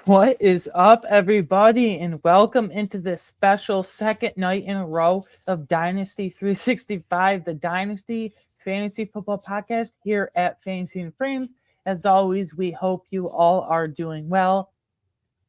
What is up, everybody, and welcome into this special second night in a row of Dynasty 365, the Dynasty Fantasy Football Podcast here at Fantasy and Frames. As always, we hope you all are doing well.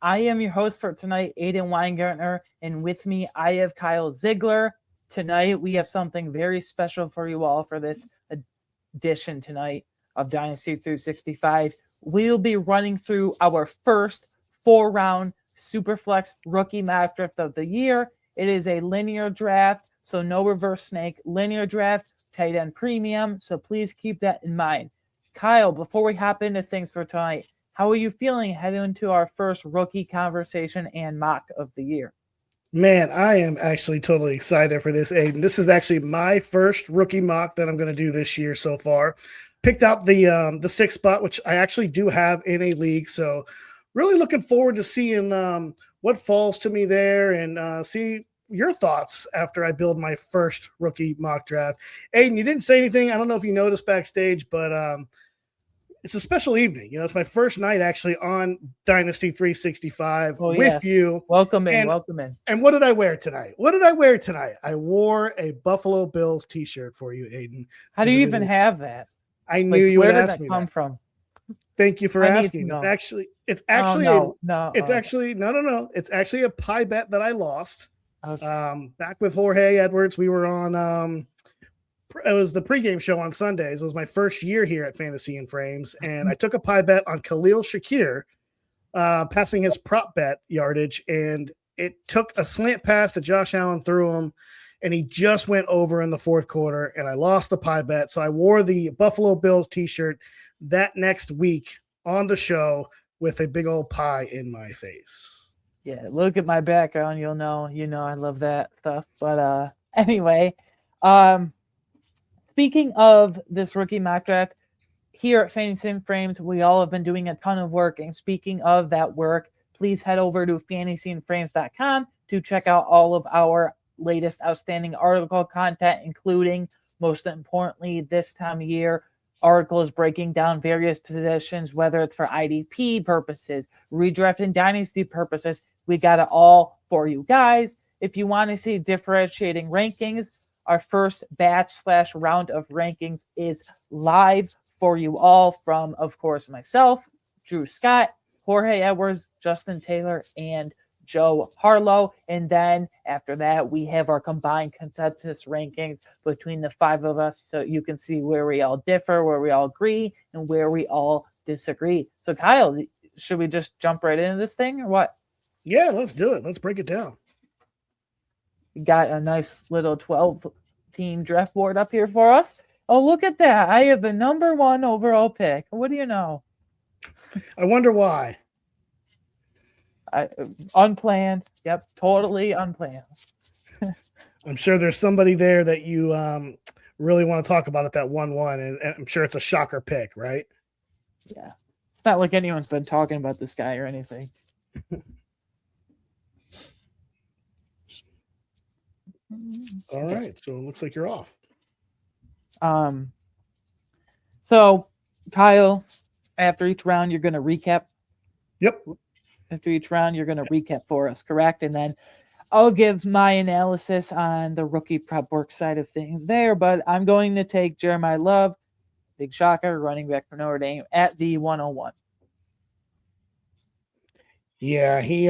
I am your host for tonight, Aiden Weingartner, and with me, I have Kyle Ziegler. Tonight, we have something very special for you all for this edition tonight of Dynasty 365. We'll be running through our first 4-round Superflex rookie mock draft of the year. It is a linear draft, so no reverse snake. Linear draft, tight end premium, so please keep that in mind. Kyle, before we hop into things for tonight, how are you feeling heading into our first rookie conversation and mock of the year? Man, I am actually totally excited for this, Aiden. This is actually my first rookie mock that I'm going to do this year so far. Picked out the sixth spot, which I actually do have in a league. So really looking forward to seeing what falls to me there and see your thoughts after I build my first rookie mock draft. Aiden, you didn't say anything. I don't know if you noticed backstage, but it's a special evening. You know, it's my first night actually on Dynasty 365 with you. Welcome in. And what did I wear tonight? I wore a Buffalo Bills t-shirt for you, Aiden. How do you even have that? I knew you would ask me. Where did that come from? Thank you for asking. It's actually It's actually a pie bet that I lost. Back with Jorge Edwards, we were on it was the pregame show on Sundays. It was my first year here at Fantasy and Frames, and I took a pie bet on Khalil Shakir passing his prop bet yardage, and it took a slant pass that Josh Allen threw him, and he just went over in the fourth quarter, and I lost the pie bet. So I wore the Buffalo Bills t-shirt that next week on the show with a big old pie in my face. Yeah, look at my background. You'll know, I love that stuff. But anyway, speaking of this rookie mock draft, here at Fantasy and Frames, we all have been doing a ton of work. And speaking of that work, please head over to fantasyandframes.com to check out all of our latest outstanding article content, including, most importantly, this time of year, articles breaking down various positions, whether it's for IDP purposes, redraft and dynasty purposes. We got it all for you guys. If you want to see differentiating rankings, our first batch/round of rankings is live for you all from, of course, myself, Drew Scott, Jorge Edwards, Justin Taylor, and Joe Harlow. And then after that, we have our combined consensus rankings between the five of us, so you can see where we all differ, where we all agree, and where we all disagree. So Kyle, should we just jump right into this thing or what? Yeah, let's do it. Let's break it down. You got a nice little 12-team draft board up here for us. Oh, look at that. I have the number 1 overall pick. What do you know? I wonder why. Unplanned. Yep, totally unplanned. I'm sure there's somebody there that you really want to talk about at that 1-1, and I'm sure it's a shocker pick, right? Yeah. It's not like anyone's been talking about this guy or anything. All right, so it looks like you're off. So Kyle, after each round, you're going to recap. Yep. After each round, you're going to recap for us, correct? And then I'll give my analysis on the rookie prep work side of things there, but I'm going to take Jeremiah Love, big shocker, running back for Notre Dame, at the 101. Yeah, he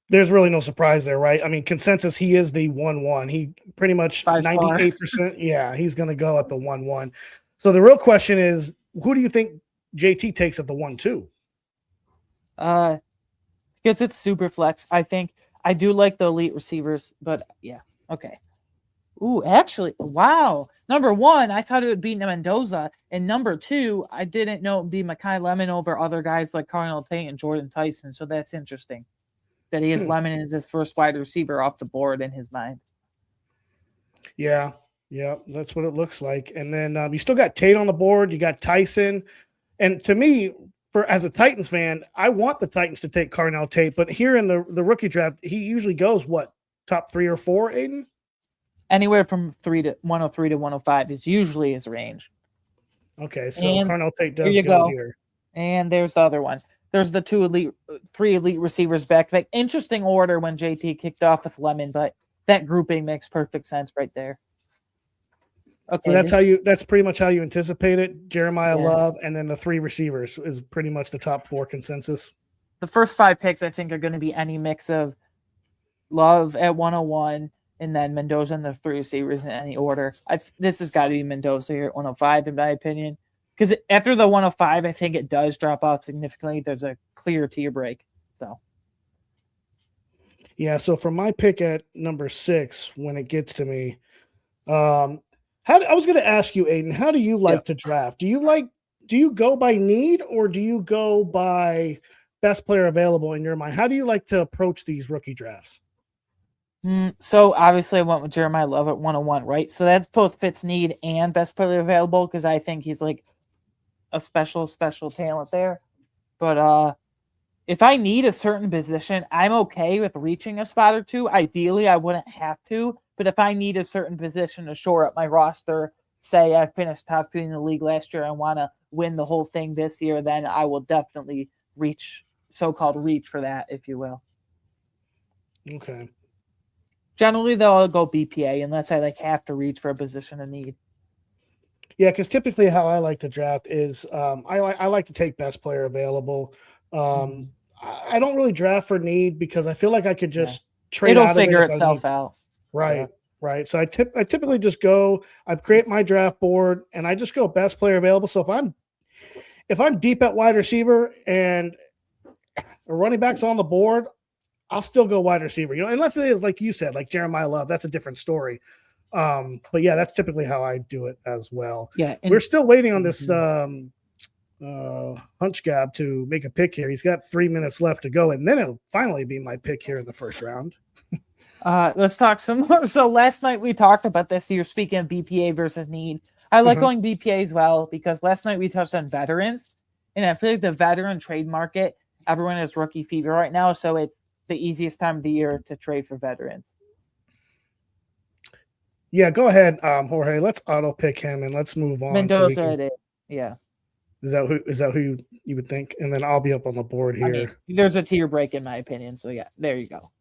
there's really no surprise there, right? I mean, consensus, he is the 1-1. He pretty much 98%. Yeah, he's going to go at the 1-1. So the real question is, who do you think JT takes at the 1-2? Because it's super flex. I think I do like the elite receivers, but yeah, okay. Ooh, actually, wow. Number 1, I thought it would be Mendoza, and number 2, I didn't know it would be Mekhi Lemon over other guys like Cardinal Tate and Jordan Tyson. So that's interesting that he has Lemon as his first wide receiver off the board in his mind. Yeah, that's what it looks like. And then you still got Tate on the board. You got Tyson, and to me, as a Titans fan, I want the Titans to take Cardinal Tate, but here in the rookie draft, he usually goes what, top 3 or 4, Aiden? Anywhere from 103 to 105 is usually his range. Okay, so Cardinal Tate does go here. And there's the other one. there's the three elite receivers back to back. Interesting order when JT kicked off with Lemon, but that grouping makes perfect sense right there. Okay, so that's pretty much how you anticipate it. Jeremiah Love, and then the three receivers is pretty much the top four consensus. The first 5 picks, I think, are going to be any mix of Love at 101, and then Mendoza and the 3 receivers in any order. This has got to be Mendoza here at 105, in my opinion, because after the 105, I think it does drop off significantly. There's a clear tier break. So, yeah. So for my pick at number 6, when it gets to me, I was going to ask you, Aiden, how do you like to draft? Do you go by need, or do you go by best player available in your mind? How do you like to approach these rookie drafts? So obviously I went with Jeremiah Love at 101, right? So that's both fits need and best player available, because I think he's like a special talent there. But if I need a certain position, I'm okay with reaching a spot or two. Ideally, I wouldn't have to. But if I need a certain position to shore up my roster, say I finished top 3 in the league last year, I want to win the whole thing this year, then I will definitely so-called reach for that, if you will. Okay. Generally, though, I'll go BPA unless I have to reach for a position of need. Yeah, because typically how I like to draft is I like to take best player available. I don't really draft for need because I feel like I could just trade. It'll figure itself out. Right. Right. So I typically just I create my draft board and I just go best player available. So if I'm deep at wide receiver and a running back's on the board, I'll still go wide receiver, unless it is like you said, like Jeremiah Love, that's a different story. But yeah, that's typically how I do it as well. Yeah. We're still waiting on this Hunch Gab to make a pick here. He's got 3 minutes left to go, and then it'll finally be my pick here in the first round. Let's talk some more. So last night we talked about this. You're speaking of BPA versus need. I like going BPA as well because last night we touched on veterans, and I feel like the veteran trade market, everyone has rookie fever right now, so it's the easiest time of the year to trade for veterans. Yeah, go ahead, Jorge. Let's auto pick him and let's move on. Mendoza, yeah. Is that who you would think? And then I'll be up on the board here. I mean, there's a tier break in my opinion. So yeah, there you go.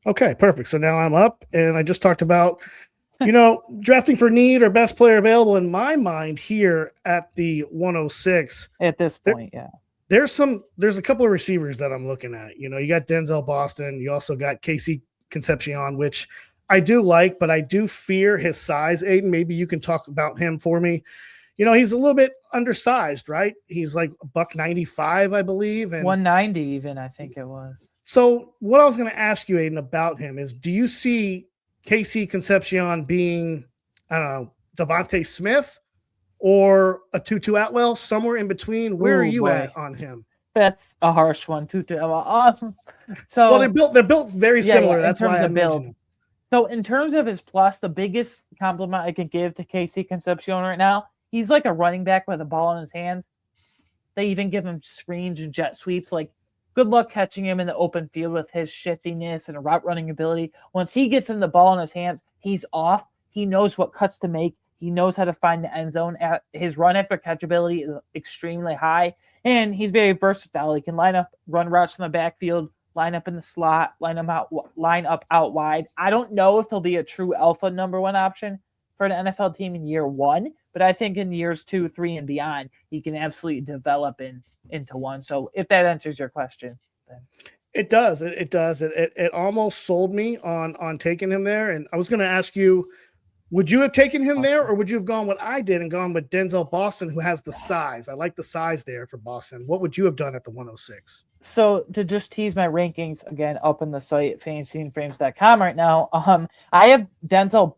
Okay, perfect. So now I'm up, and I just talked about, drafting for need or best player available. In my mind, here at the 106, at this point, there's a couple of receivers that I'm looking at. You got Denzel Boston. You also got KC Concepcion, which I do like, but I do fear his size. Aiden, maybe you can talk about him for me. He's a little bit undersized, right? He's like $195, I believe. And 190 even, I think it was. So what I was going to ask you, Aiden, about him is, do you see KC Concepcion being, I don't know, Devontae Smith or a Tutu Atwell, somewhere in between? Where are you at on him? That's a harsh one, Tutu Atwell. They're built very similar. That's why I mentioned him. So in terms of his plus, the biggest compliment I could give to KC Concepcion right now, he's like a running back with a ball in his hands. They even give him screens and jet sweeps. Like, good luck catching him in the open field with his shiftiness and route running ability. Once he gets in the ball in his hands, he's off. He knows what cuts to make. He knows how to find the end zone. His run after catch ability is extremely high, and he's very versatile. He can run routes from the backfield, line up in the slot, line up out wide. I don't know if he'll be a true alpha number 1 option for an NFL team in year 1, but I think in years 2, 3, and beyond, he can absolutely develop into one. So if that answers your question, then. It does. It does. It almost sold me on taking him there. And I was going to ask you, would you have taken him there, or would you have gone what I did and gone with Denzel Boston, who has the size? I like the size there for Boston. What would you have done at the 106? So to just tease my rankings again, up on the site at fantasyandframes.com right now, I have Denzel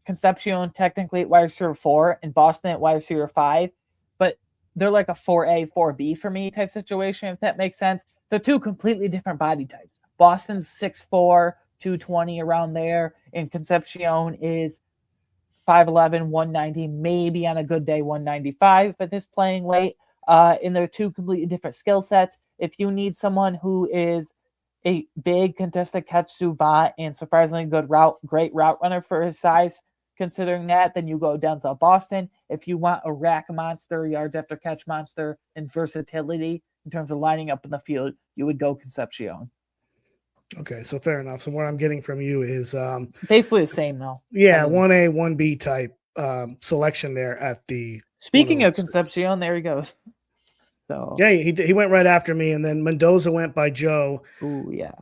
Concepcion technically at wide receiver 4 and Boston at wide receiver 5, but they're like a 4A, 4B for me type situation, if that makes sense. They're 2 completely different body types. Boston's 6'4", 220 around there, and Concepcion is 5'11", 190, maybe on a good day 195, but this playing late. And they're 2 completely different skill sets. If you need someone who is a big contested catch savant and surprisingly great route runner for his size, considering that, then you go Denzel Boston. If you want a rack monster, yards after catch monster, and versatility, in terms of lining up in the field, you would go Concepcion. Okay, so fair enough. So what I'm getting from you is basically the same though. Yeah, 1A, 1B type selection there at the. Speaking of Concepcion, there he goes. So yeah, he went right after me, and then Mendoza went by Joe. Ooh, yeah.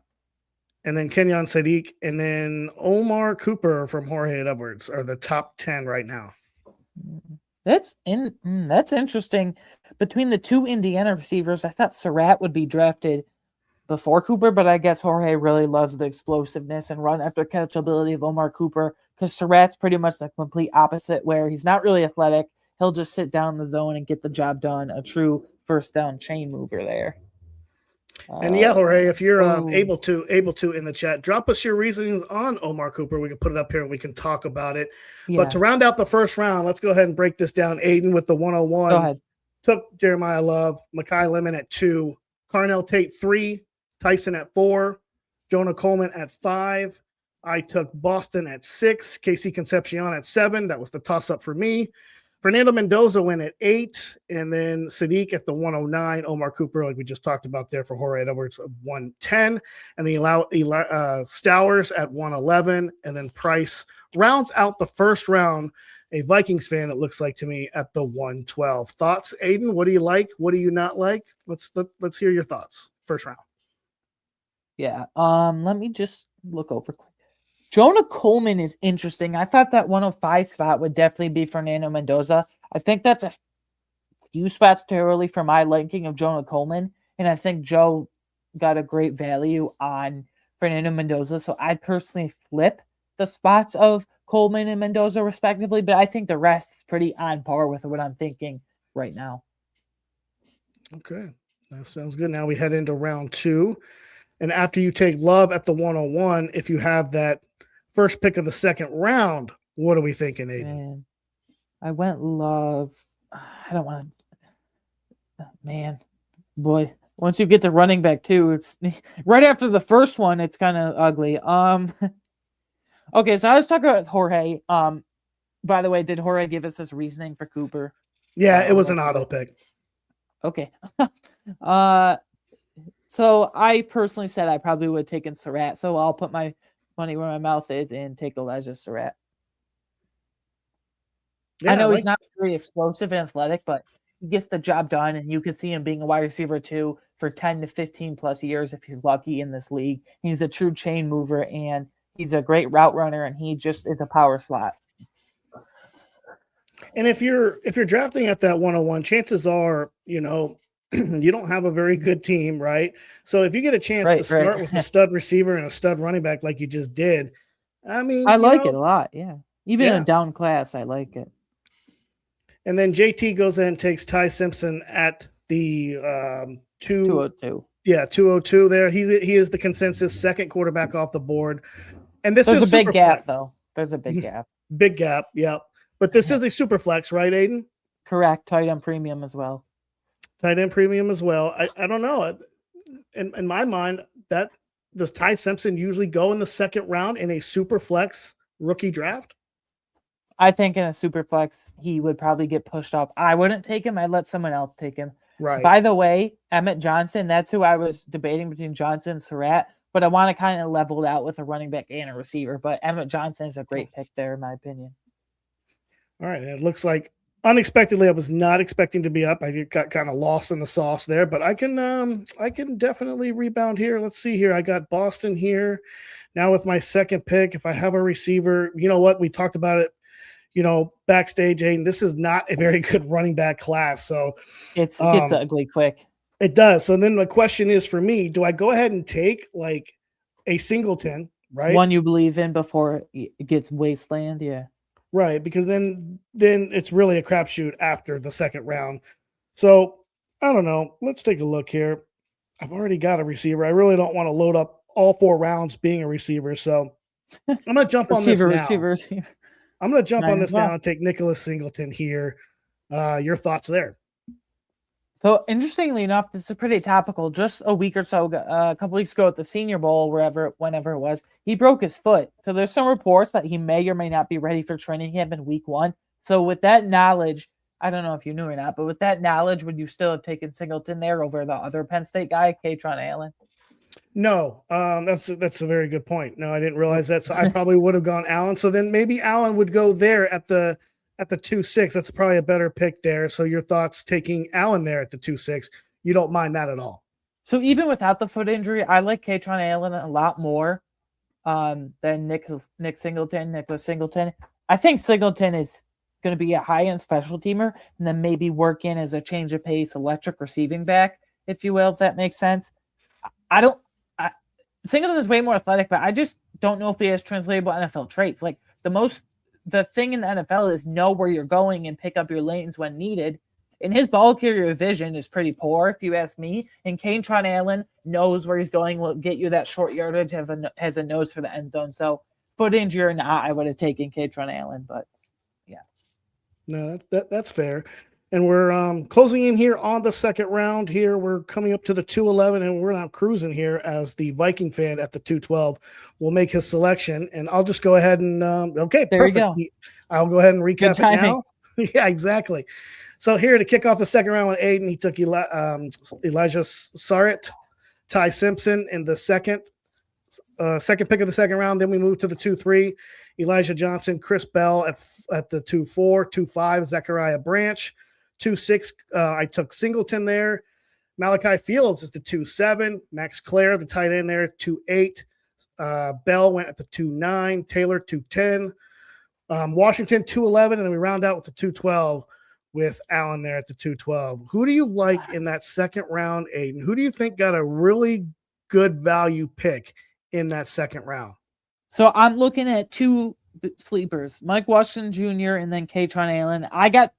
And then Kenyon Sadiq, and then Omar Cooper from Jorge Edwards are the top 10 right now. That's interesting. Between the two Indiana receivers, I thought Surratt would be drafted before Cooper, but I guess Jorge really loves the explosiveness and run after catch ability of Omar Cooper, because Surratt's pretty much the complete opposite, where he's not really athletic. He'll just sit down in the zone and get the job done. A true first down chain mover there. And yeah, Jorge, if you're able to in the chat, drop us your reasonings on Omar Cooper. We can put it up here and we can talk about it. Yeah. But to round out the first round, let's go ahead and break this down. Aiden with the 101. Go ahead. Took Jeremiah Love, Mekhi Lemon at 2, Carnell Tate 3, Tyson at 4, Jonah Coleman at 5. I took Boston at 6, Casey Concepcion at 7. That was the toss-up for me. Fernando Mendoza went at 8, and then Sadiq at the 109. Omar Cooper, like we just talked about there for Jorge Edwards, 110. And then Stowers at 111. And then Price rounds out the first round, a Vikings fan, it looks like to me, at the 112. Thoughts, Aiden? What do you like? What do you not like? Let's hear your thoughts. First round. Yeah. Let me just look over quick. Jonah Coleman is interesting. I thought that 105 spot would definitely be Fernando Mendoza. I think that's a few spots too early for my liking of Jonah Coleman. And I think Joe got a great value on Fernando Mendoza. So I'd personally flip the spots of Coleman and Mendoza respectively. But I think the rest is pretty on par with what I'm thinking right now. Okay. That sounds good. Now we head into round 2. And after you take Love at the 101, if you have that first pick of the second round, what are we thinking, Aiden? Man, I went Love. I don't want to. Man, boy, once you get the running back too, it's right after the first one. It's kind of ugly. Okay, so I was talking about Jorge. By the way, did Jorge give us his reasoning for Cooper? Yeah, it was an auto pick. Okay. So I personally said I probably would have taken Surratt. So I'll put my money where my mouth is and take Elijah Surratt. Yeah, I know he's not very explosive and athletic, but he gets the job done, and you can see him being a wide receiver too for 10 to 15 plus years if he's lucky in this league. He's a true chain mover, and he's a great route runner, and he just is a power slot. And if you're drafting at that 101, chances are, you don't have a very good team, right? So if you get a chance to start with a stud receiver and a stud running back like you just did, I mean, I like it a lot. Yeah. Even in a down class, I like it. And then JT goes in and takes Ty Simpson at the 202. Yeah, 202 there. He is the consensus second quarterback off the board. And this is a big gap, though. There's a big gap. Big gap, yeah. But this is a super flex, right, Aiden? Correct. Tight end premium as well. Tight end premium as well. I don't know. In my mind, that does Ty Simpson usually go in the second round in a super flex rookie draft? I think in a super flex, he would probably get pushed up. I wouldn't take him. I'd let someone else take him. Right. By the way, Emmett Johnson, that's who I was debating between Johnson and Surratt, but I want to kind of level it out with a running back and a receiver. But Emmett Johnson is a great pick there, in my opinion. All right. And it looks like unexpectedly, I was not expecting to be up. I got kind of lost in the sauce there, but I can definitely rebound here. Let's see here. I got Boston here now with my second pick. If I have a receiver, you know what? We talked about it, backstage, Aiden. This is not a very good running back class. So it gets ugly quick. It does. So then the question is for me, do I go ahead and take like a Singleton, right? One you believe in before it gets wasteland. Yeah. Right, because then it's really a crapshoot after the second round. So I don't know. Let's take a look here. I've already got a receiver. I really don't want to load up all 4 rounds being a receiver. So I'm gonna jump on this now. Receiver. I'm gonna jump on this now and take Nicholas Singleton here. Your thoughts there? So interestingly enough, this is pretty topical. Just a week or so, a couple weeks ago at the Senior Bowl, whenever it was, he broke his foot. So there's some reports that he may or may not be ready for training camp in week 1. So with that knowledge, I don't know if you knew or not, but with that knowledge, would you still have taken Singleton there over the other Penn State guy, Katron Allen? No, that's a very good point. No, I didn't realize that. So I probably would have gone Allen. So then maybe Allen would go there at the 2-6. That's probably a better pick there. So your thoughts taking Allen there at the 2-6? You don't mind that at all? So even without the foot injury, I like Katron Allen a lot more than Nicholas Singleton. I think Singleton is going to be a high-end special teamer and then maybe work in as a change of pace electric receiving back, if you will, if that makes sense. Singleton is way more athletic, but I just don't know if he has translatable NFL traits. Like the thing in the NFL is know where you're going and pick up your lanes when needed. And his ball carrier vision is pretty poor, if you ask me. And Katron Allen knows where he's going, will get you that short yardage, has a nose for the end zone. So foot injury or not, I would have taken Katron Allen, but yeah. No, that's fair. And we're closing in here on the second round here. We're coming up to the 211, and we're now cruising here as the Viking fan at the 212 will make his selection. And I'll just go ahead and, okay, there perfect. You go. I'll go ahead and recap it now. Yeah, exactly. So here to kick off the second round with Aiden, he took Elijah Sarrett, Ty Simpson in the second pick of the second round. Then we move to the 2-3, Elijah Johnson, Chris Bell at the 2-4, 2-5, Zechariah Branch. 2-6, I took Singleton there. Malachi Fields is the 2-7. Max Clare, the tight end there, 2-8. Bell went at the 2-9. Taylor, 2-10. Washington, 2-11. And then we round out with the 2-12 with Allen there at the 2-12. Who do you like in that second round, Aiden? Who do you think got a really good value pick in that second round? So I'm looking at two sleepers, Mike Washington Jr. and then Katron Allen. I got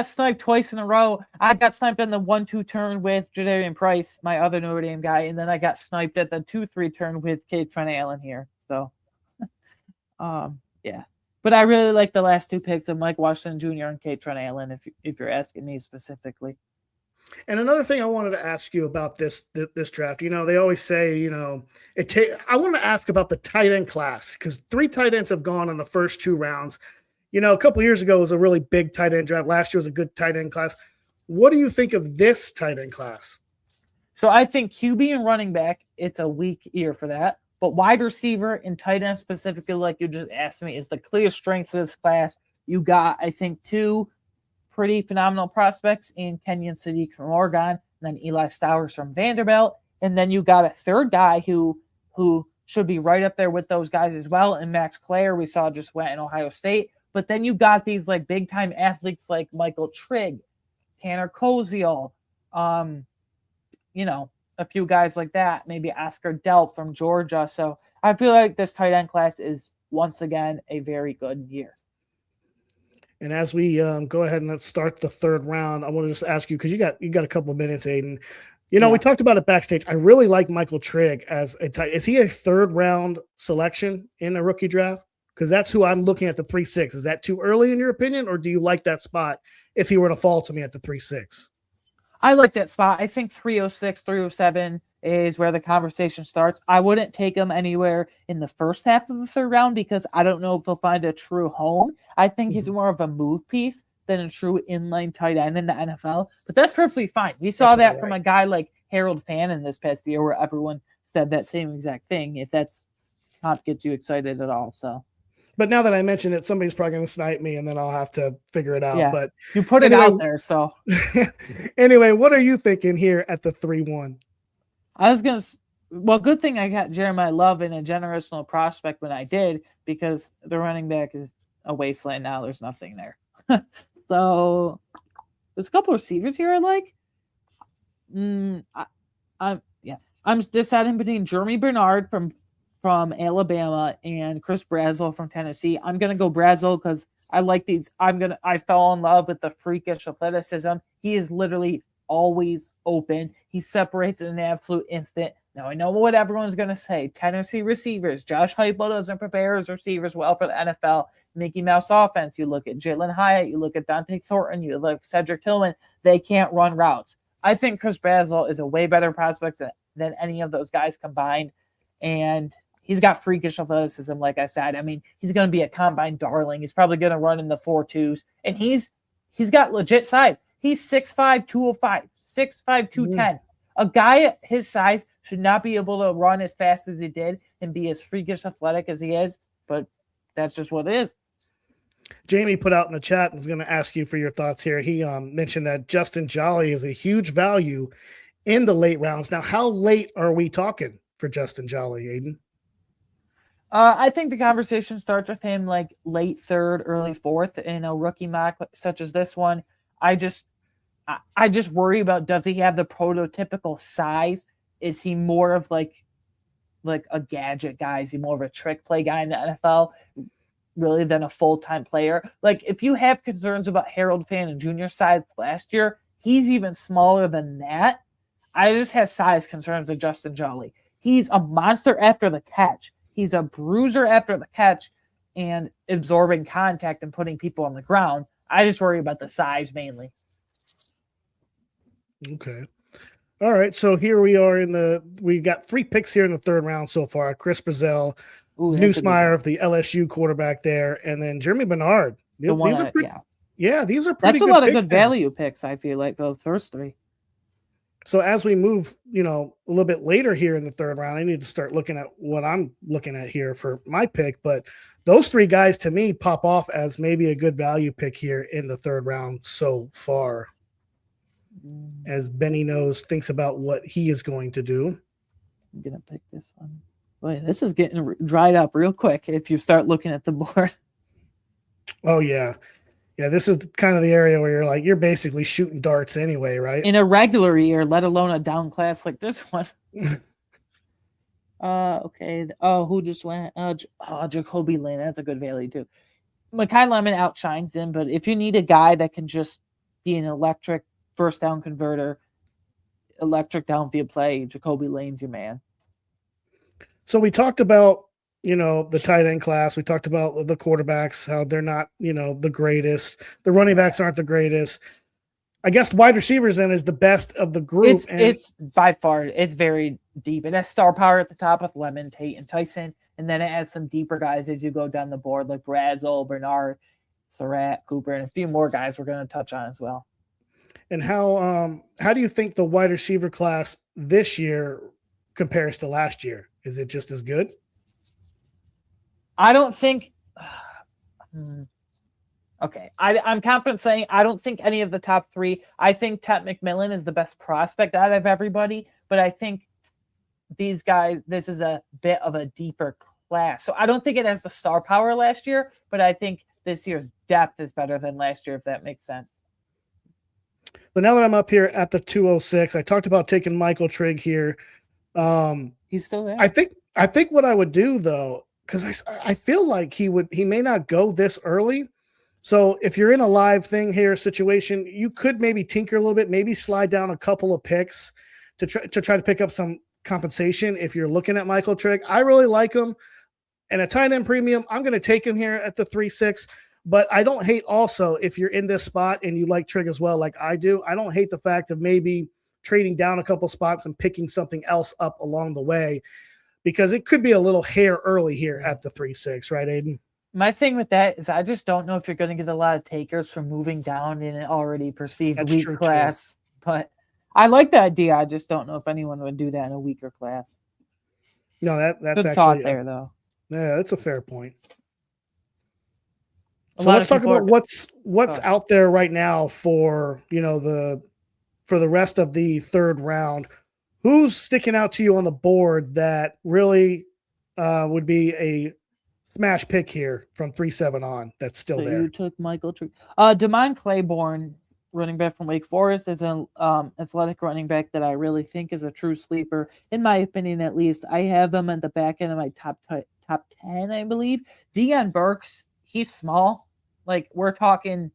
sniped twice in a row. I got sniped on the 1-2 turn with Jadarian Price, my other Notre Dame guy, and then I got sniped at the 2-3 turn with Katron Allen here. So, yeah. But I really like the last two picks of Mike Washington Jr. and Katron Allen, if you're asking me specifically. And another thing I wanted to ask you about this draft, they always say, I want to ask about the tight end class because 3 tight ends have gone in the first 2 rounds. A couple of years ago was a really big tight end draft. Last year was a good tight end class. What do you think of this tight end class? So I think QB and running back, it's a weak year for that. But wide receiver and tight end specifically, like you just asked me, is the clear strengths of this class. You got, I think, 2 pretty phenomenal prospects in Kenyon Sadiq from Oregon, and then Eli Stowers from Vanderbilt. And then you got a third guy who should be right up there with those guys as well. And Max Clare, we saw just went in Ohio State. But then you got these like big time athletes like Michael Trigg, Tanner Koziol, a few guys like that, maybe Oscar Delp from Georgia. So I feel like this tight end class is once again a very good year. And as we go ahead and let's start the third round, I want to just ask you, because you got a couple of minutes, Aiden. We talked about it backstage. I really like Michael Trigg as a tight. Is he a third round selection in a rookie draft? Because that's who I'm looking at the 3-6. Is that too early in your opinion, or do you like that spot if he were to fall to me at the 3-6? I like that spot. I think 306, 307 is where the conversation starts. I wouldn't take him anywhere in the first half of the third round because I don't know if he'll find a true home. I think he's more of a move piece than a true inline tight end in the NFL. But that's perfectly fine. We saw that from a guy like Harold Fannin this past year where everyone said that same exact thing, if that's not gets you excited at all. So. But now that I mentioned it, somebody's probably going to snipe me, and then I'll have to figure it out. Yeah, but you put it out there, so. Anyway, what are you thinking here at the 3-1? I was going to – well, good thing I got Jeremiah Love in a generational prospect when I did because the running back is a wasteland now. There's nothing there. So there's a couple of receivers here I like. I'm deciding between Jeremy Bernard from Alabama and Chris Brazel from Tennessee. I'm going to go Brazel because I like these. I fell in love with the freakish athleticism. He is literally always open. He separates in an absolute instant. Now, I know what everyone's going to say. Tennessee receivers. Josh Heupel doesn't prepare his receivers well for the NFL. Mickey Mouse offense. You look at Jalen Hyatt. You look at Dante Thornton. You look at Cedric Tillman. They can't run routes. I think Chris Brazel is a way better prospect than any of those guys combined. And he's got freakish athleticism, like I said. I mean, he's going to be a combine darling. He's probably going to run in the 4.2s. And he's He's got legit size. He's 6'5", 205, 6'5", 210. A guy his size should not be able to run as fast as he did and be as freakish athletic as he is, but that's just what it is. Jamie put out in the chat and is going to ask you for your thoughts here. He mentioned that Justin Jolly is a huge value in the late rounds. Now, how late are we talking for Justin Jolly, Aiden? I think the conversation starts with him like late third, early fourth in a rookie mock such as this one. I just worry about, does he have the prototypical size? Is he more of like a gadget guy? Is he more of a trick play guy in the NFL really than a full-time player? Like, if you have concerns about Harold Fannin Jr.'s size last year, he's even smaller than that. I just have size concerns with Justin Jolly. He's a monster after the catch. He's a bruiser after the catch and absorbing contact and putting people on the ground. I just worry about the size mainly. Okay. All right. So here we are we got 3 picks here in the third round so far. Chris Brazell, Newsmeyer of the LSU quarterback there, and then Jeremy Bernard. These are pretty That's good a lot of picks good value picks, I feel like, those first 3. So as we move, a little bit later here in the third round, I need to start looking at what I'm looking at here for my pick. But those 3 guys to me pop off as maybe a good value pick here in the third round so far. As Benny thinks about what he is going to do. I'm going to pick this one. Boy, this is getting dried up real quick if you start looking at the board. Oh, yeah. Yeah, this is kind of the area where you're basically shooting darts anyway, right? In a regular year, let alone a down class like this one. Okay. Oh, who just went? Jacoby Lane. That's a good value too. Mekhi Lemon outshines him, but if you need a guy that can just be an electric first down converter, electric downfield play, Jacoby Lane's your man. So we talked about, the tight end class. We talked about the quarterbacks, how they're not, the greatest. The running backs aren't the greatest. I guess wide receivers then is the best of the group. It's by far, it's very deep. It has star power at the top with Lemon, Tate, and Tyson. And then it has some deeper guys as you go down the board, like Bradzel, Bernard, Surratt, Cooper, and a few more guys we're going to touch on as well. And how do you think the wide receiver class this year compares to last year? Is it just as good? I don't think. Okay, I'm confident saying I don't think any of the top 3. I think Tet McMillan is the best prospect out of everybody, but I think these guys, this is a bit of a deeper class. So I don't think it has the star power last year, but I think this year's depth is better than last year, if that makes sense. But now that I'm up here at the 206, I talked about taking Michael Trigg here. He's still there. I think what I would do though, because I feel like he may not go this early. So if you're in a live thing here situation, you could maybe tinker a little bit, maybe slide down a couple of picks to try to pick up some compensation. If you're looking at Michael Trigg, I really like him. And a tight end premium, I'm going to take him here at the 3-6. But I don't hate also, if you're in this spot and you like Trigg as well, like I do, I don't hate the fact of maybe trading down a couple spots and picking something else up along the way, because it could be a little hair early here at the 3-6, right, Aiden? My thing with that is I just don't know if you're going to get a lot of takers from moving down in an already perceived weak class. But I like the idea. I just don't know if anyone would do that in a weaker class. No, that's good actually thought there, though. Yeah, that's a fair point. So let's talk about what's out there right now for the rest of the third round. Who's sticking out to you on the board that really would be a smash pick here from 3-7 on? That's still there. You took Michael Trigg. Damon Claiborne, running back from Wake Forest, is an athletic running back that I really think is a true sleeper, in my opinion at least. I have him at the back end of my top 10, I believe. Deion Burks, he's small. Like, we're talking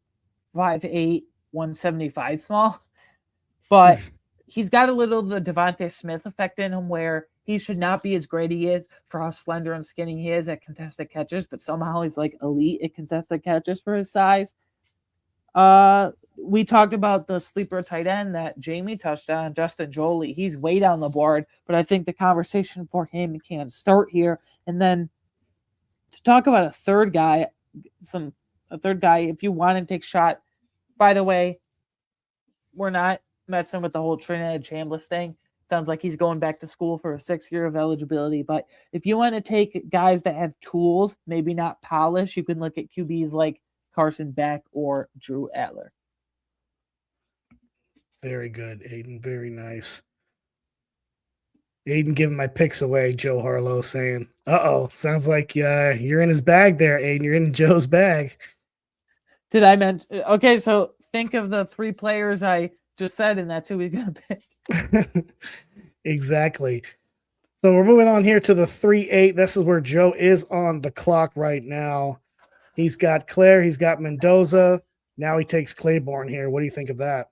5'8", 175 small. But he's got a little the Devontae Smith effect in him, where he should not be as great he is for how slender and skinny he is at contested catches, but somehow he's like elite at contested catches for his size. We talked about the sleeper tight end that Jamie touched on, Justin Jolie. He's way down the board, but I think the conversation for him can start here. And then to talk about a third guy, if you want to take a shot by the way, we're not messing with the whole Trinidad Chambliss thing. Sounds like he's going back to school for a 6th year of eligibility. But if you want to take guys that have tools, maybe not polish, you can look at QBs like Carson Beck or Drew Adler. Very good, Aiden. Very nice. Aiden giving my picks away, Joe Harlow saying, sounds like you're in his bag there, Aiden. You're in Joe's bag. Did I mention? Okay, so think of the 3 players I just said, and that's who we're going to pick. Exactly. So we're moving on here to the 3-8. This is where Joe is on the clock right now. He's got Claire. He's got Mendoza. Now he takes Claiborne here. What do you think of that?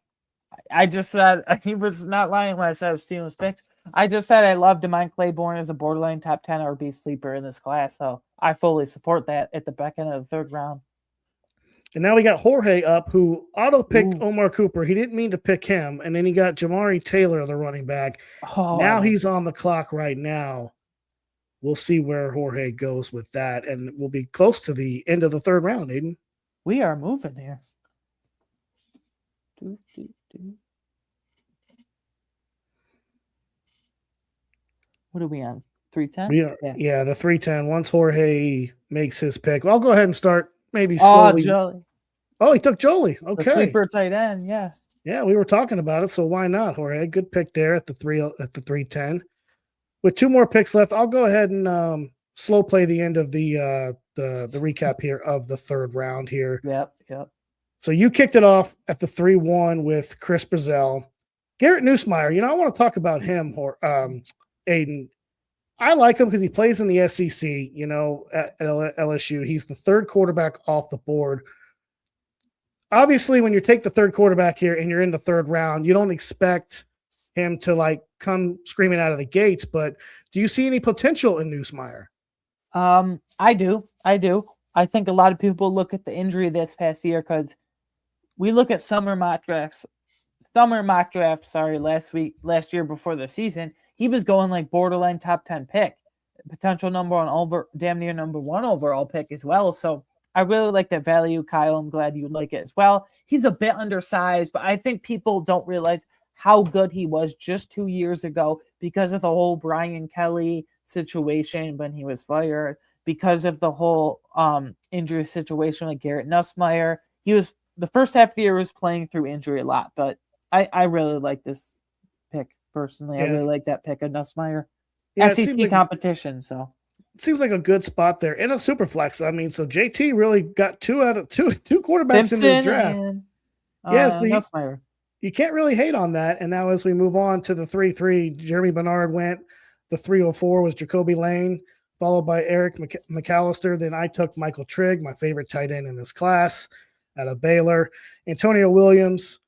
I just said he was not lying when I said I was stealing his picks. I just said I love DeMond Claiborne as a borderline top 10 RB sleeper in this class. So I fully support that at the back end of the 3rd round. And now we got Jorge up, who auto-picked Omar Cooper. He didn't mean to pick him. And then he got Jamari Taylor, the running back. Now he's on the clock right now. We'll see where Jorge goes with that. And we'll be close to the end of the 3rd round, Aiden. We are moving here. What are we on? 310? Yeah, the 310. Once Jorge makes his pick, well, I'll go ahead and start maybe slowly. Jolie. Oh, he took Jolie. Okay. The sleeper tight end, yeah. Yeah, we were talking about it, so why not, Jorge? Good pick there at the 310. With 2 more picks left, I'll go ahead and slow play the end of the recap here of the 3rd round here. Yep. So you kicked it off at the 3-1 with Chris Brazel. Garrett Nussmeier, I want to talk about him, Aiden. I like him because he plays in the SEC, at LSU. He's the 3rd quarterback off the board. Obviously, when you take the 3rd quarterback here and you're in the 3rd round, you don't expect him to come screaming out of the gates. But do you see any potential in Nussmeier? I do. I think a lot of people look at the injury this past year because we look at summer mock drafts. Last year before the season, he was going like borderline top 10 pick, potential damn near number 1 overall pick as well. So I really like that value, Kyle. I'm glad you like it as well. He's a bit undersized, but I think people don't realize how good he was just 2 years ago because of the whole Brian Kelly situation when he was fired, because of the whole injury situation with Garrett Nussmeier. He was the first half of the year was playing through injury a lot, but I really like this pick personally. Yeah. I really like that pick of Nussmeier. Yeah, SEC competition, so it seems like a good spot there in a super flex. I mean, so JT really got two quarterbacks Simpson in the draft. Nussmeier. You can't really hate on that. And now as we move on to the 3-3, Jeremy Bernard went. The 304 was Jacoby Lane, followed by Eric McAllister. Then I took Michael Trigg, my favorite tight end in this class, out of Baylor. Antonio Williams,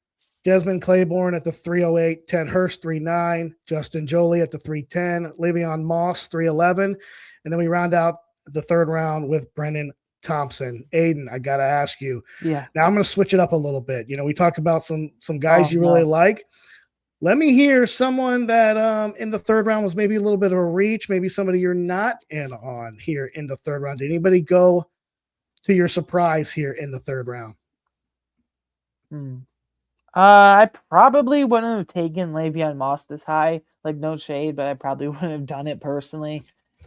Desmond Claiborne at the 308, Ted Hurst 3-9, Justin Jolie at the 310, Le'Veon Moss 311, and then we round out the 3rd round with Brendan Thompson. Aiden, I got to ask you. Yeah. Now I'm going to switch it up a little bit. We talked about some guys you really like. Let me hear someone that in the 3rd round was maybe a little bit of a reach, maybe somebody you're not in on here in the 3rd round. Did anybody go to your surprise here in the 3rd round? I probably wouldn't have taken Le'Veon Moss this high. Like, no shade, but I probably wouldn't have done it personally.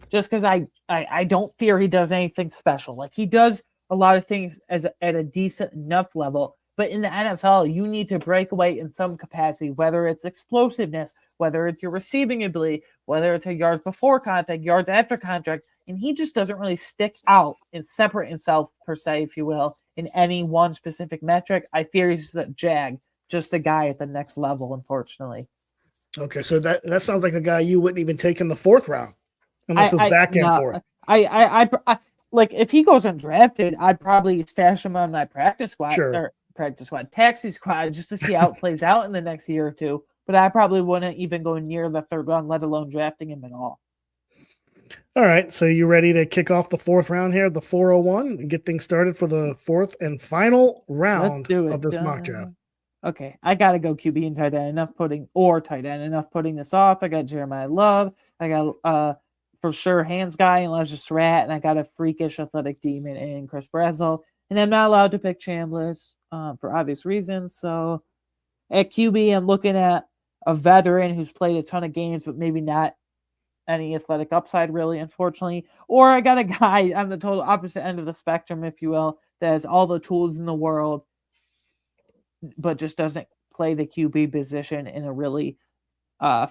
Just because I don't fear he does anything special. Like, he does a lot of things at a decent enough level. But in the NFL, you need to break away in some capacity, whether it's explosiveness, whether it's your receiving ability, whether it's a yards before contact, yards after contact. And he just doesn't really stick out and separate himself, per se, if you will, in any one specific metric. I fear he's a jag, just a guy at the next level, unfortunately. Okay, so that sounds like a guy you wouldn't even take in the 4th round unless it's back and forth. I like, if he goes undrafted, I'd probably stash him on my practice squad. Sure. Taxi squad, just to see how it plays out in the next year or two. But I probably wouldn't even go near the 3rd round, let alone drafting him at all. All right, so you ready to kick off the 4th round here, the 401, and get things started for the 4th and final round of this mock draft? Okay, I got to go QB and tight end. Enough putting this off. I got Jeremiah Love. I got for sure hands guy and Elijah Surratt, and I got a freakish athletic demon in Chris Brazel. And I'm not allowed to pick Chambliss for obvious reasons. So at QB, I'm looking at a veteran who's played a ton of games, but maybe not any athletic upside, really, unfortunately. Or I got a guy on the total opposite end of the spectrum, if you will, that has all the tools in the world, but just doesn't play the QB position in a really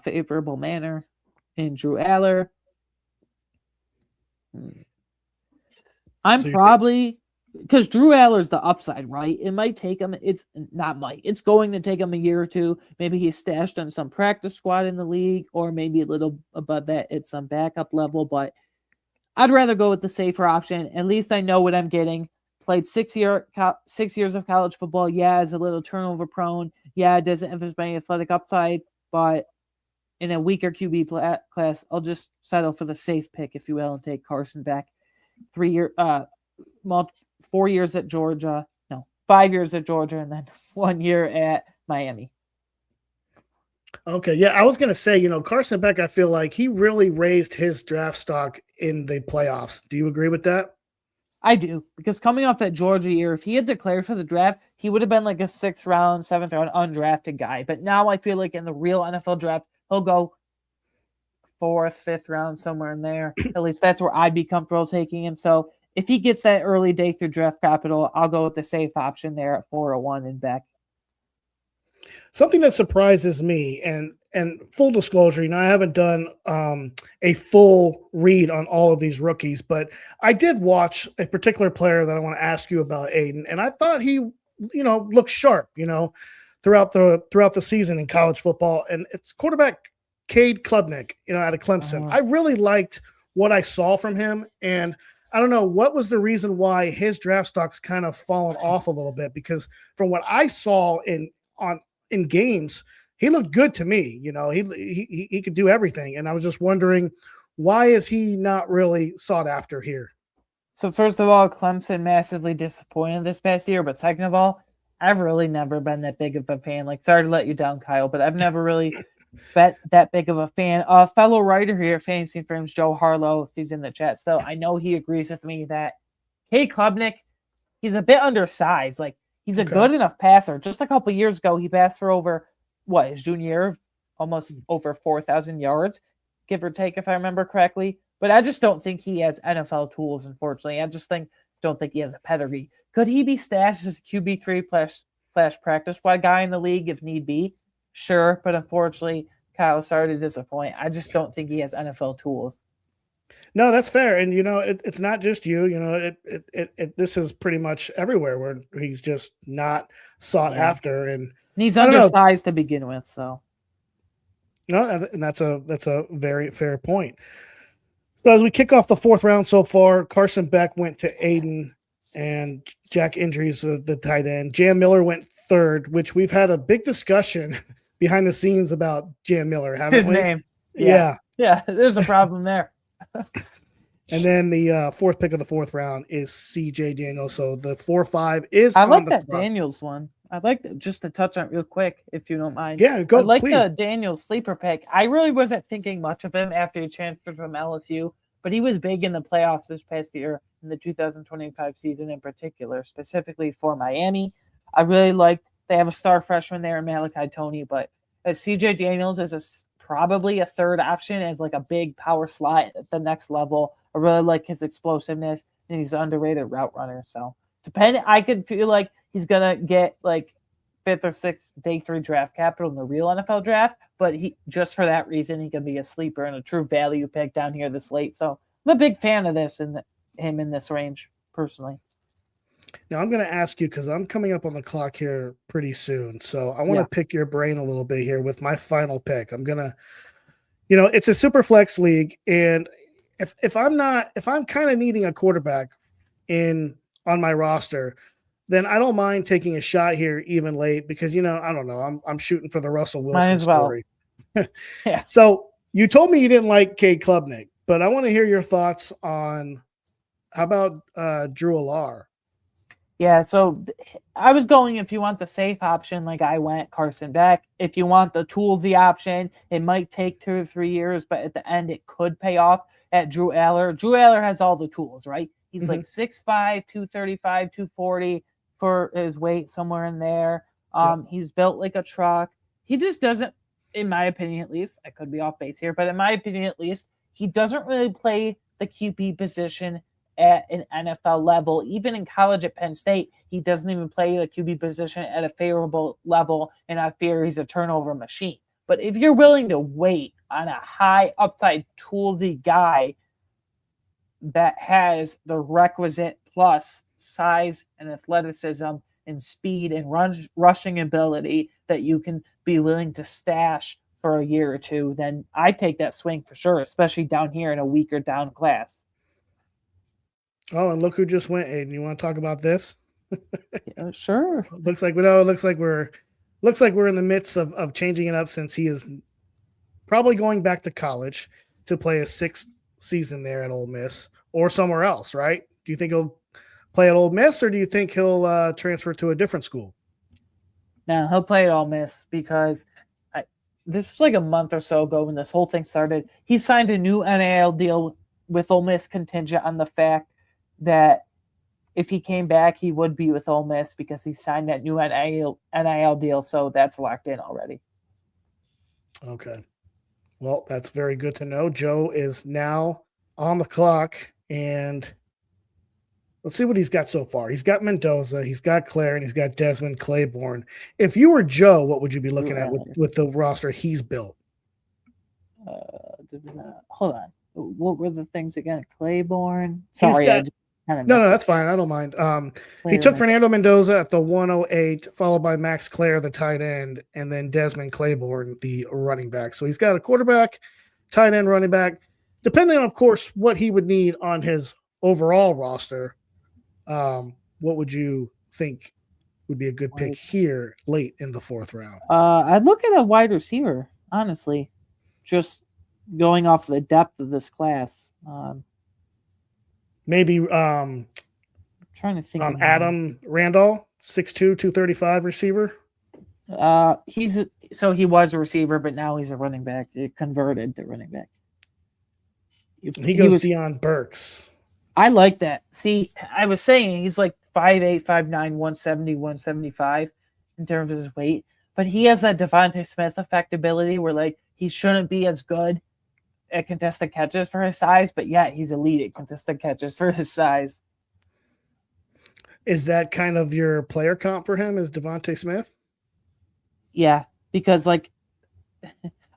favorable manner in Drew Aller. I'm probably, because Drew Aller's the upside, right? It might take him, it's going to take him a year or two. Maybe he's stashed on some practice squad in the league, or maybe a little above that at some backup level, but I'd rather go with the safer option. At least I know what I'm getting. Played 6 years of college football. Yeah, is a little turnover prone. Yeah, it doesn't have as many athletic upside, but in a weaker QB class, I'll just settle for the safe pick, if you will, and take Carson back. 4 years at Georgia. No, 5 years at Georgia, and then 1 year at Miami. Okay, yeah, I was going to say, Carson Beck, I feel like he really raised his draft stock in the playoffs. Do you agree with that? I do, because coming off that Georgia year, if he had declared for the draft, he would have been like a 6th round, 7th round undrafted guy. But now I feel like in the real NFL draft, he'll go 4th, 5th round, somewhere in there. At least that's where I'd be comfortable taking him. So if he gets that early day through draft capital, I'll go with the safe option there at 401 and Beck. Something that surprises me, and full disclosure, I haven't done a full read on all of these rookies, but I did watch a particular player that I want to ask you about, Aiden, and I thought he, looked sharp, throughout the season in college football, and it's quarterback Cade Klubnik, out of Clemson. I really liked what I saw from him, and I don't know what was the reason why his draft stock's kind of fallen off a little bit, because from what I saw in games, he looked good to me. He could do everything. And I was just wondering, why is he not really sought after here? So first of all, Clemson massively disappointed this past year. But second of all, I've really never been that big of a fan. Like, sorry to let you down, Kyle, but I've never really been that big of a fan. A fellow writer here at Fantasy Frames, Joe Harlow, if he's in the chat still, I know he agrees with me that Cade Klubnik, he's a bit undersized. Like, he's a good enough passer. Just a couple years ago, he passed for over, his junior year, almost over 4,000 yards, give or take, if I remember correctly. But I just don't think he has NFL tools, unfortunately. I just don't think he has a pedigree. Could he be stashed as a QB3 slash practice squad guy in the league if need be? Sure, but unfortunately, Kyle, sorry to disappoint. I just don't think he has NFL tools. No, that's fair. And, it's not just you, this is pretty much everywhere where he's just not sought after. And he's undersized to begin with. So, no, and that's a very fair point. So as we kick off the 4th round so far, Carson Beck went to Aiden, and Jack Injuries, the tight end. Jam Miller went 3rd, which we've had a big discussion behind the scenes about Jam Miller, haven't we? His name. Yeah, there's a problem there. And then the 4th pick of the 4th round is CJ Daniels. So the 4-5 is. I like that Daniels one. I'd like just to touch on it real quick, if you don't mind. Yeah, go. I like please. the Daniels sleeper pick. I really wasn't thinking much of him after he transferred from LSU, but he was big in the playoffs this past year, in the 2025 season in particular, specifically for Miami. I really liked. They have a star freshman there, Malachi Toney, but as CJ Daniels is probably a 3rd option as like a big power slot at the next level. I really like his explosiveness, and he's an underrated route runner. So I could feel like he's gonna get like 5th or 6th day 3 draft capital in the real NFL draft, but he just for that reason he can be a sleeper and a true value pick down here this late. So I'm a big fan of this and him in this range personally. Now I'm going to ask you, because I'm coming up on the clock here pretty soon, so I want to pick your brain a little bit here with my final pick. I'm gonna, it's a Superflex league, and if I'm kind of needing a quarterback on my roster, then I don't mind taking a shot here even late, because I don't know, I'm shooting for the Russell Wilson story. Yeah. So you told me you didn't like Cade Klubnik, but I want to hear your thoughts on how about Drew Aller. Yeah, so I was going, if you want the safe option, like I went Carson Beck. If you want the toolsy option, it might take 2 or 3 years, but at the end it could pay off at Drew Aller. Drew Aller has all the tools, right? He's like 6'5", 235, 240 for his weight, somewhere in there. He's built like a truck. He just doesn't, in my opinion at least, I could be off base here, but in my opinion at least, he doesn't really play the QB position at an NFL level. Even in college at Penn State, he doesn't even play the QB position at a favorable level, and I fear he's a turnover machine. But if you're willing to wait on a high upside toolsy guy that has the requisite plus size and athleticism and speed and rushing ability that you can be willing to stash for a year or two, then I take that swing for sure, especially down here in a weaker down class. Oh, and look who just went, Aiden. You want to talk about this? Yeah, sure. Looks like we're in the midst of changing it up, since he is probably going back to college to play a 6th season there at Ole Miss or somewhere else, right? Do you think he'll play at Ole Miss, or do you think he'll transfer to a different school? No, he'll play at Ole Miss, because this was like a month or so ago when this whole thing started. He signed a new NIL deal with Ole Miss contingent on the fact that if he came back, he would be with Ole Miss because he signed that new NIL deal. So that's locked in already. Okay. Well, that's very good to know. Joe is now on the clock, and let's see what he's got so far. He's got Mendoza, he's got Claire, and he's got Desmond Claiborne. If you were Joe, what would you be looking at with the roster he's built? Hold on. What were the things again? Claiborne? Sorry, no, that's fine. I don't mind. He took Fernando Mendoza at the 108, followed by Max Claire, the tight end, and then Desmond Claiborne, the running back. So he's got a quarterback, tight end, running back. Depending on, of course, what he would need on his overall roster, what would you think would be a good pick here late in the 4th round? I'd look at a wide receiver, honestly, just going off the depth of this class. Maybe trying to think. Adam Randall, 6'2", 235 receiver. He was a receiver, but now he's a running back. It converted to running back. He goes Deion Burks. I like that. See, I was saying he's like 5'8", 5'9", 170, 175 in terms of his weight, but he has that Devontae Smith affectability where like he shouldn't be as good at contested catches for his size, but yet he's elite at contested catches for his size. Is that kind of your player comp for him, is Devontae Smith? Yeah, because like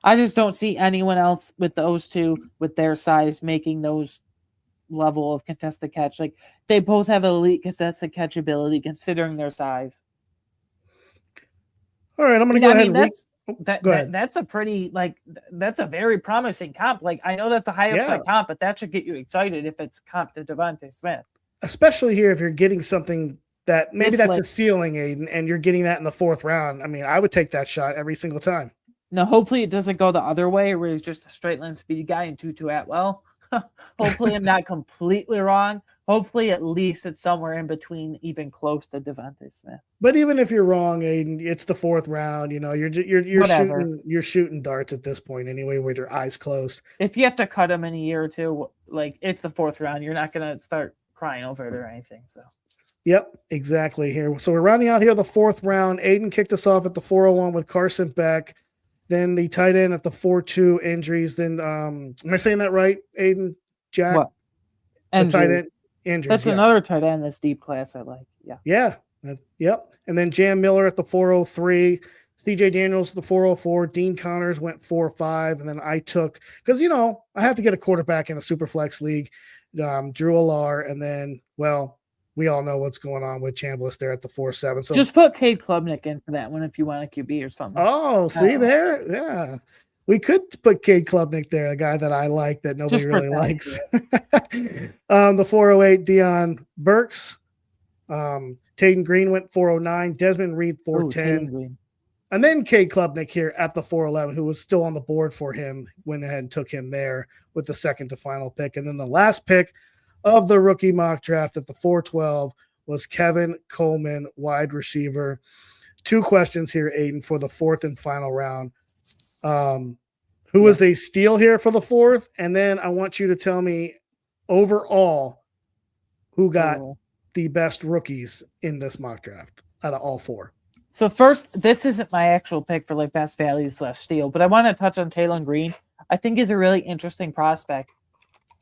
I just don't see anyone else with those two with their size making those level of contested catch. Like they both have elite contested catch ability considering their size. All right, I'm going to go ahead. That's a pretty that's a very promising comp. Like I know that's a high upside comp, but that should get you excited if it's comp to Devontae Smith. Especially here if you're getting something that maybe that's a ceiling, Aiden, and you're getting that in the 4th round. I mean, I would take that shot every single time. Now, hopefully it doesn't go the other way where he's just a straight line speedy guy and Tutu Atwell. Hopefully I'm not completely wrong. Hopefully at least it's somewhere in between, even close to Devontae Smith. But even if you're wrong, Aiden, it's the 4th round. You know, you're shooting darts at this point anyway, with your eyes closed. If you have to cut him in a year or two, like it's the 4th round, you're not gonna start crying over it or anything. So. Yep, exactly here. So we're rounding out here the 4th round. Aiden kicked us off at the 401 with Carson Beck. Then the tight end at the 4-2 injuries. Then am I saying that right, Aiden? Jack? What? The tight end injuries. That's another tight end that's deep class I like. Yeah. Yeah. Yep. And then Jam Miller at the 403. CJ Daniels at the 404. Dean Connors went 4-5. And then I took, because, you know, I have to get a quarterback in a Superflex league. Drew Alar. And then, well, we all know what's going on with Chambliss there at the 4-7. So just put Cade Klubnik in for that one if you want a QB or something. Oh, see there? Yeah. We could put Cade Klubnik there, a guy that I like that nobody really likes. The 408, Deion Burks. Taden Green went 409. Desmond Reed 410. And then Cade Klubnik here at the 411, who was still on the board for him, went ahead and took him there with the second to final pick. And then the last pick of the rookie mock draft at the 412 was Kevin Coleman, wide receiver. 2 questions here, Aiden, for the 4th and final round. Who was a steal here for the 4th? And then I want you to tell me overall who got the best rookies in this mock draft out of all four. So first, this isn't my actual pick for like best value / steal, but I want to touch on Taylor Green. I think he's a really interesting prospect.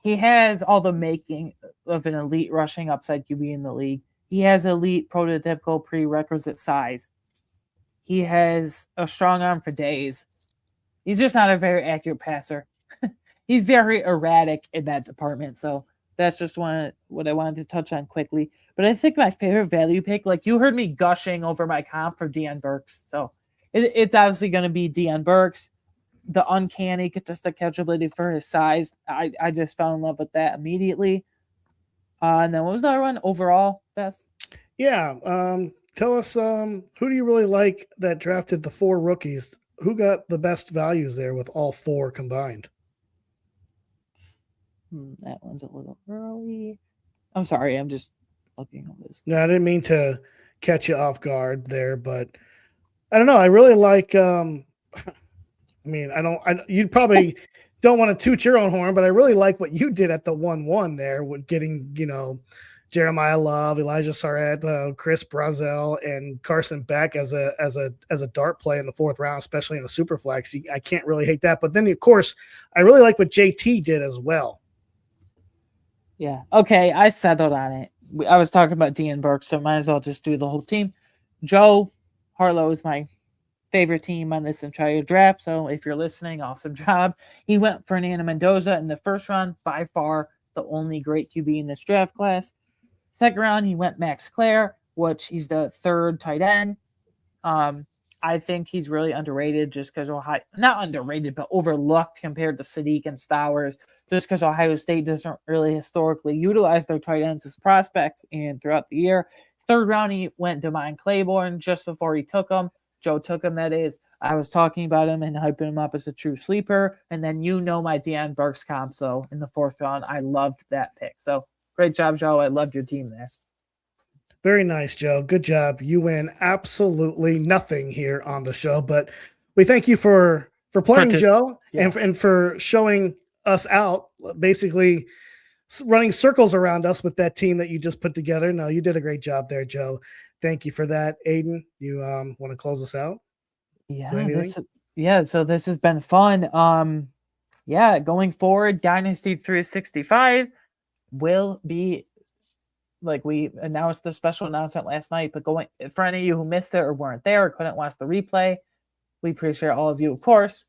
He has all the making of an elite rushing upside QB in the league. He has elite prototypical prerequisite size. He has a strong arm for days. He's just not a very accurate passer. He's very erratic in that department. So that's just what I wanted to touch on quickly. But I think my favorite value pick, like you heard me gushing over my comp for Deion Burks. So it's obviously going to be Deion Burks. The uncanny contested catchability for his size. I just fell in love with that immediately. And then what was the other one? Overall best? Yeah. Tell us, who do you really like that drafted the four rookies? Who got the best values there with all four combined? That one's a little early. I'm sorry. I'm just looking on this. No, I didn't mean to catch you off guard there, but I don't know. I really like, you probably don't want to toot your own horn, but I really like what you did at the 1-1 there with getting, Jeremiah Love, Elijah Sarret, Chris Brazel, and Carson Beck as a dart play in the fourth round, especially in a super flex. I can't really hate that. But then, of course, I really like what JT did as well. Yeah. Okay. I settled on it. I was talking about Deion Burke, so might as well just do the whole team. Joe Harlow is my favorite team on this entire draft. So if you're listening, awesome job. He went Fernando Mendoza in the first round, by far the only great QB in this draft class. Second round, he went Max Clare, which he's the third tight end. I think he's really underrated just because not underrated, but overlooked compared to Sadiq and Stowers, just because Ohio State doesn't really historically utilize their tight ends as prospects and throughout the year. Third round, he went Devine Claiborne just before he took him. Joe took him, that is. I was talking about him and hyping him up as a true sleeper. And then my Deion Burks comp. So in the fourth round, I loved that pick. So great job, Joe. I loved your team there. Very nice, Joe. Good job. You win absolutely nothing here on the show, but we thank you for playing, Joe, yeah. and for showing us out, basically running circles around us with that team that you just put together. No, you did a great job there, Joe. Thank you for that. Aiden, you want to close us out? Yeah. So this has been fun. Going forward, Dynasty 365 will be, like we announced the special announcement last night, but for any of you who missed it or weren't there or couldn't watch the replay, we appreciate all of you, of course.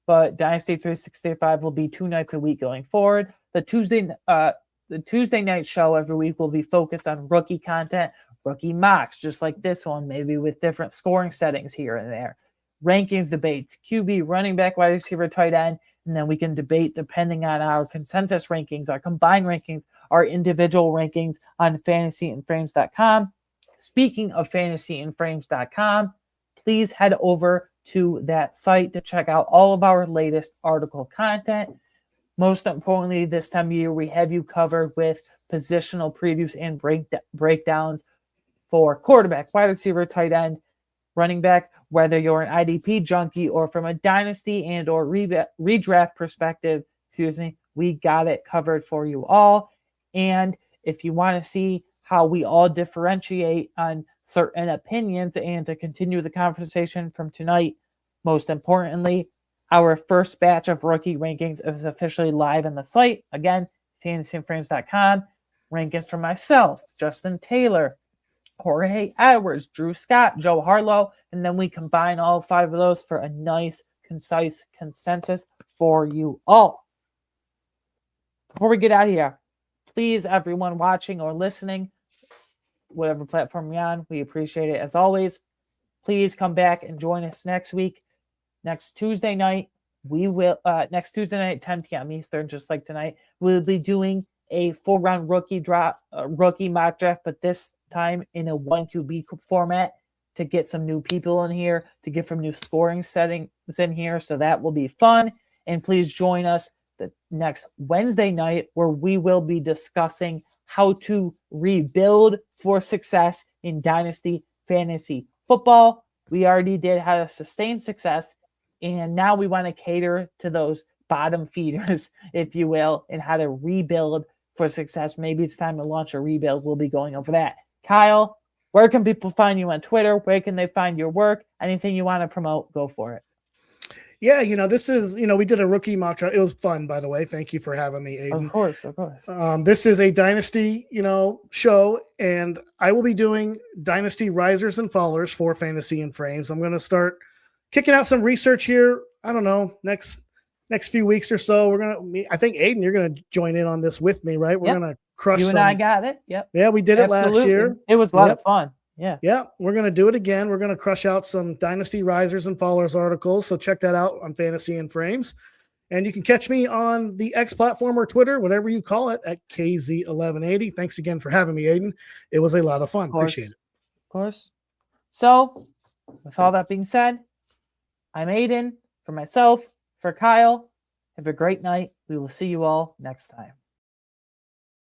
But Dynasty 365 will be 2 nights a week going forward. The Tuesday night show every week will be focused on rookie content, rookie mocks, just like this one, maybe with different scoring settings here and there. Rankings debates, QB, running back, wide receiver, tight end, and then we can debate depending on our consensus rankings, our combined rankings, our individual rankings on fantasyandframes.com. Speaking of fantasyandframes.com, please head over to that site to check out all of our latest article content. Most importantly, this time of year, we have you covered with positional previews and breakdowns for quarterback, wide receiver, tight end, running back, whether you're an IDP junkie or from a dynasty and or redraft perspective, we got it covered for you all. And if you want to see how we all differentiate on certain opinions and to continue the conversation from tonight, most importantly, our first batch of rookie rankings is officially live on the site. Again, fantasyandframes.com. Rankings for myself, Justin Taylor, Jorge Edwards, Drew Scott, Joe Harlow, and then we combine all 5 of those for a nice, concise consensus for you all. Before we get out of here, please, everyone watching or listening, whatever platform you're on, we appreciate it as always. Please come back and join us next week. Next Tuesday night, next Tuesday night at 10 p.m. Eastern, just like tonight, we'll be doing a full round rookie mock draft, but this time in a 1QB format to get some new people in here, to get some new scoring settings in here. So that will be fun. And please join us the next Wednesday night where we will be discussing how to rebuild for success in Dynasty Fantasy Football. We already did how to sustain success, and now we want to cater to those bottom feeders, if you will, and how to rebuild for success. Maybe it's time to launch a rebuild. We'll be going over that. Kyle, where can people find you on Twitter? Where can they find your work? Anything you want to promote, go for it. Yeah, this is, we did a rookie mock draft. It was fun, by the way. Thank you for having me, Aiden. Of course. This is a Dynasty, show, and I will be doing Dynasty risers and fallers for Fantasy and Frames. I'm going to start kicking out some research here. I don't know, next few weeks or so. I think, Aiden, you're going to join in on this with me, right? We're going to crush you and I got it. Yep. Yeah, we did it last year. It was a lot of fun. Yeah, we're going to do it again. We're going to crush out some Dynasty risers and fallers articles. So check that out on Fantasy and Frames. And you can catch me on the X platform or Twitter, whatever you call it, at KZ1180. Thanks again for having me, Aiden. It was a lot of fun. Appreciate it. Of course. So, with all that being said, I'm Aiden. For myself, for Kyle, have a great night. We will see you all next time.